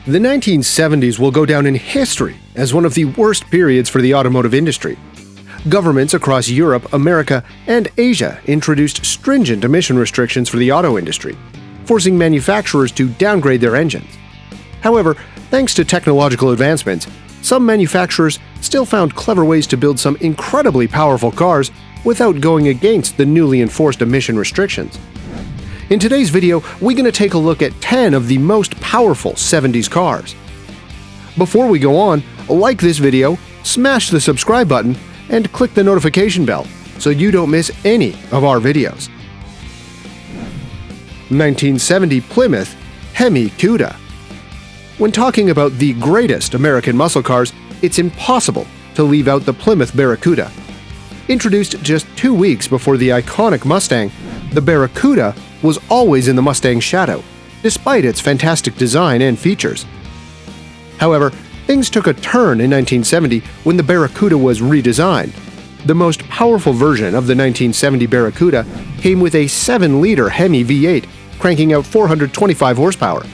The 1970s will go down in history as one of the worst periods for the automotive industry. Governments across Europe, America, and Asia introduced stringent emission restrictions for the auto industry, forcing manufacturers to downgrade their engines. However, thanks to technological advancements, some manufacturers still found clever ways to build some incredibly powerful cars without going against the newly enforced emission restrictions. In today's video, we're going to take a look at 10 of the most powerful 70s cars. Before we go on, like this video, smash the subscribe button, and click the notification bell so you don't miss any of our videos. 1970 Plymouth Hemi Countach. When talking about the greatest American muscle cars, it's impossible to leave out the Plymouth Barracuda. Introduced just 2 weeks before the iconic Mustang, the Barracuda was always in the Mustang's shadow, despite its fantastic design and features. However, things took a turn in 1970 when the Barracuda was redesigned. The most powerful version of the 1970 Barracuda came with a 7-liter Hemi V8, cranking out 425 horsepower,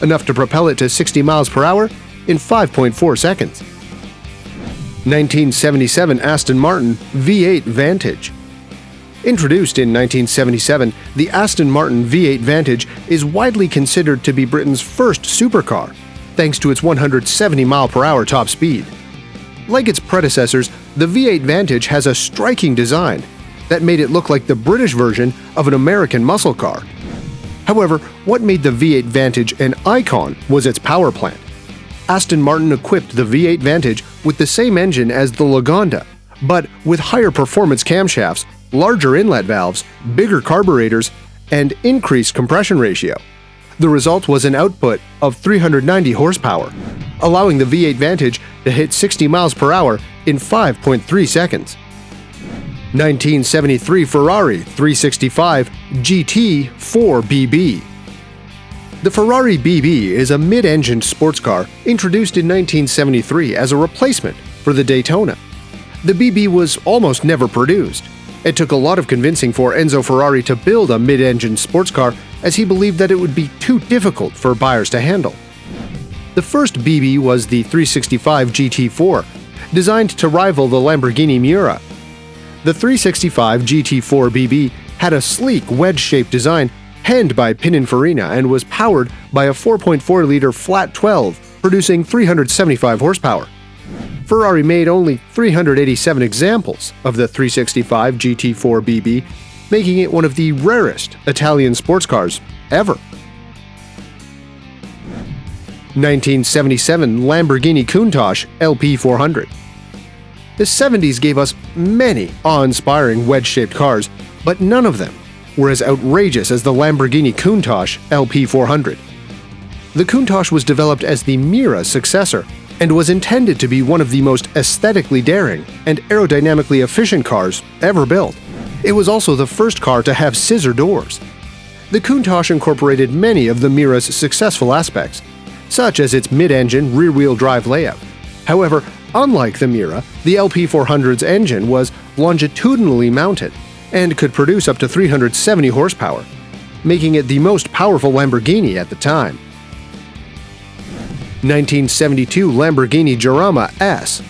enough to propel it to 60 miles per hour in 5.4 seconds. 1977 Aston Martin V8 Vantage. Introduced in 1977, the Aston Martin V8 Vantage is widely considered to be Britain's first supercar, thanks to its 170-mile-per-hour top speed. Like its predecessors, the V8 Vantage has a striking design that made it look like the British version of an American muscle car. However, what made the V8 Vantage an icon was its power plant. Aston Martin equipped the V8 Vantage with the same engine as the Lagonda, but with higher performance camshafts, larger inlet valves, bigger carburetors, and increased compression ratio. The result was an output of 390 horsepower, allowing the V8 Vantage to hit 60 miles per hour in 5.3 seconds. 1973 Ferrari 365 GT4 BB. The Ferrari BB is a mid-engined sports car introduced in 1973 as a replacement for the Daytona. The BB was almost never produced. It took a lot of convincing for Enzo Ferrari to build a mid-engine sports car, as he believed that it would be too difficult for buyers to handle. The first BB was the 365 GT4, designed to rival the Lamborghini Miura. The 365 GT4 BB had a sleek wedge-shaped design penned by Pininfarina and was powered by a 4.4-liter flat 12, producing 375 horsepower. Ferrari made only 387 examples of the 365 GT4 BB, making it one of the rarest Italian sports cars ever. 1977 Lamborghini Countach LP400. The 70s gave us many awe-inspiring wedge-shaped cars, but none of them were as outrageous as the Lamborghini Countach LP400. The Countach was developed as the Miura's successor and was intended to be one of the most aesthetically daring and aerodynamically efficient cars ever built. It was also the first car to have scissor doors. The Countach incorporated many of the Miura's successful aspects, such as its mid-engine rear-wheel drive layout. However, unlike the Miura, the LP400's engine was longitudinally mounted and could produce up to 370 horsepower, making it the most powerful Lamborghini at the time. 1972 Lamborghini Drama S.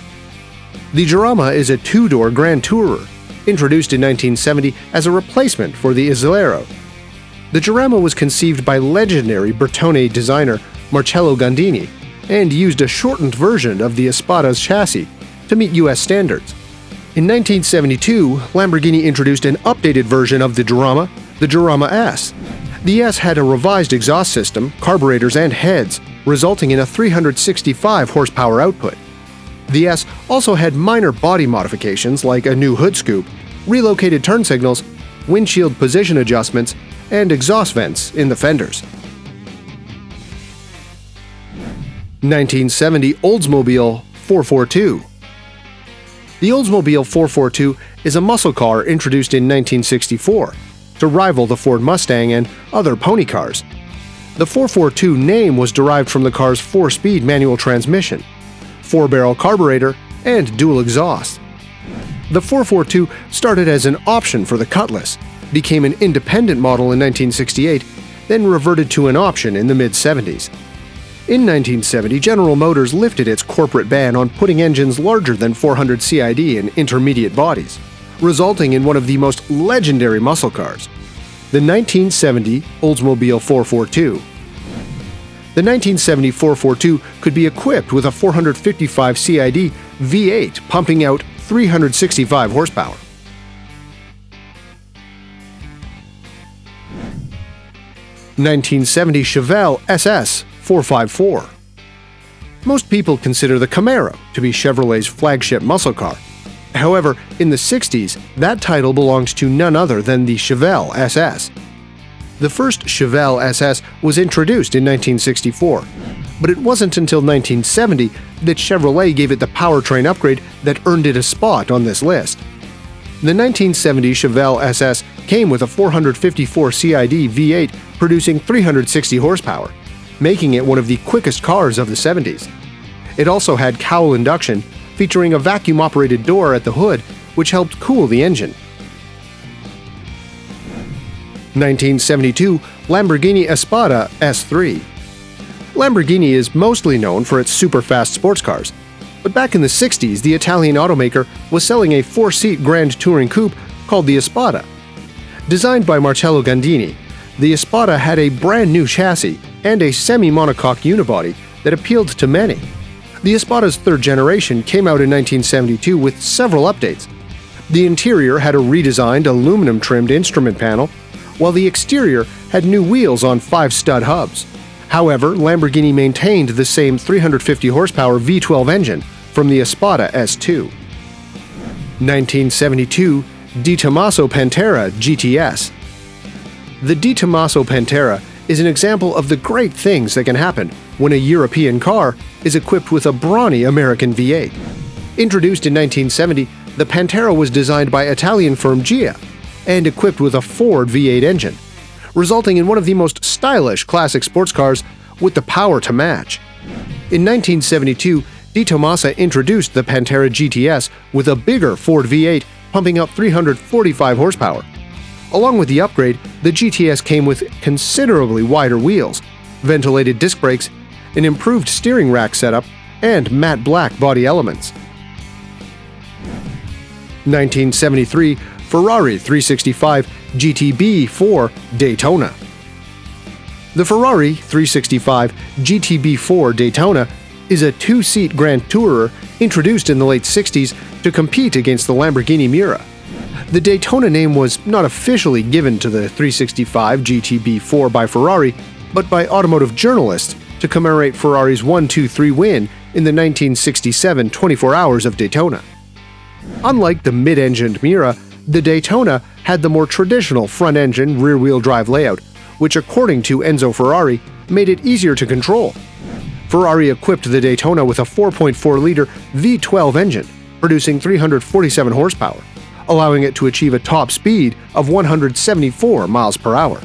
The Drama is a two-door Grand Tourer, introduced in 1970 as a replacement for the Islero. The Drama was conceived by legendary Bertone designer Marcello Gandini and used a shortened version of the Espada's chassis to meet U.S. standards. In 1972, Lamborghini introduced an updated version of the Drama S. The S had a revised exhaust system, carburetors, and heads, resulting in a 365 horsepower output. The S also had minor body modifications like a new hood scoop, relocated turn signals, windshield position adjustments, and exhaust vents in the fenders. 1970 Oldsmobile 442. The Oldsmobile 442 is a muscle car introduced in 1964 to rival the Ford Mustang and other pony cars. The 442 name was derived from the car's 4-speed manual transmission, 4-barrel carburetor, and dual exhaust. The 442 started as an option for the Cutlass, became an independent model in 1968, then reverted to an option in the mid-70s. In 1970, General Motors lifted its corporate ban on putting engines larger than 400 CID in intermediate bodies, resulting in one of the most legendary muscle cars, the 1970 Oldsmobile 442. The 1970 442 could be equipped with a 455 CID V8 pumping out 365 horsepower. (1970) Chevelle SS 454. Most people consider the Camaro to be Chevrolet's flagship muscle car. However, in the 60s, that title belonged to none other than the Chevelle SS. The first Chevelle SS was introduced in 1964, but it wasn't until 1970 that Chevrolet gave it the powertrain upgrade that earned it a spot on this list. The 1970 Chevelle SS came with a 454 CID V8 producing 360 horsepower, making it one of the quickest cars of the 70s. It also had cowl induction, featuring a vacuum-operated door at the hood, which helped cool the engine. 1972 Lamborghini Espada S3. Lamborghini is mostly known for its super-fast sports cars, but back in the 60s, the Italian automaker was selling a 4-seat Grand Touring coupe called the Espada. Designed by Marcello Gandini, the Espada had a brand new chassis and a semi-monocoque unibody that appealed to many. The Espada's third generation came out in 1972 with several updates. The interior had a redesigned aluminum-trimmed instrument panel, while the exterior had new wheels on 5-stud hubs. However, Lamborghini maintained the same 350 horsepower V12 engine from the Espada S2. 1972 DeTomaso Pantera GTS. The DeTomaso Pantera is an example of the great things that can happen when a European car is equipped with a brawny American V8. Introduced in 1970, the Pantera was designed by Italian firm Gia and equipped with a Ford V8 engine, resulting in one of the most stylish classic sports cars with the power to match. In 1972, DeTomaso introduced the Pantera GTS with a bigger Ford V8 pumping out 345 horsepower. Along with the upgrade, the GTS came with considerably wider wheels, ventilated disc brakes, an improved steering rack setup, and matte black body elements. 1973 Ferrari 365 GTB4 Daytona. The Ferrari 365 GTB4 Daytona is a 2-seat Grand Tourer introduced in the late 60s to compete against the Lamborghini Miura. The Daytona name was not officially given to the 365 GTB4 by Ferrari, but by automotive journalists to commemorate Ferrari's 1-2-3 win in the 1967 24 Hours of Daytona. Unlike the mid-engined Miura, the Daytona had the more traditional front-engine rear-wheel drive layout, which according to Enzo Ferrari, made it easier to control. Ferrari equipped the Daytona with a 4.4-liter V12 engine, producing 347 horsepower, allowing it to achieve a top speed of 174 miles per hour.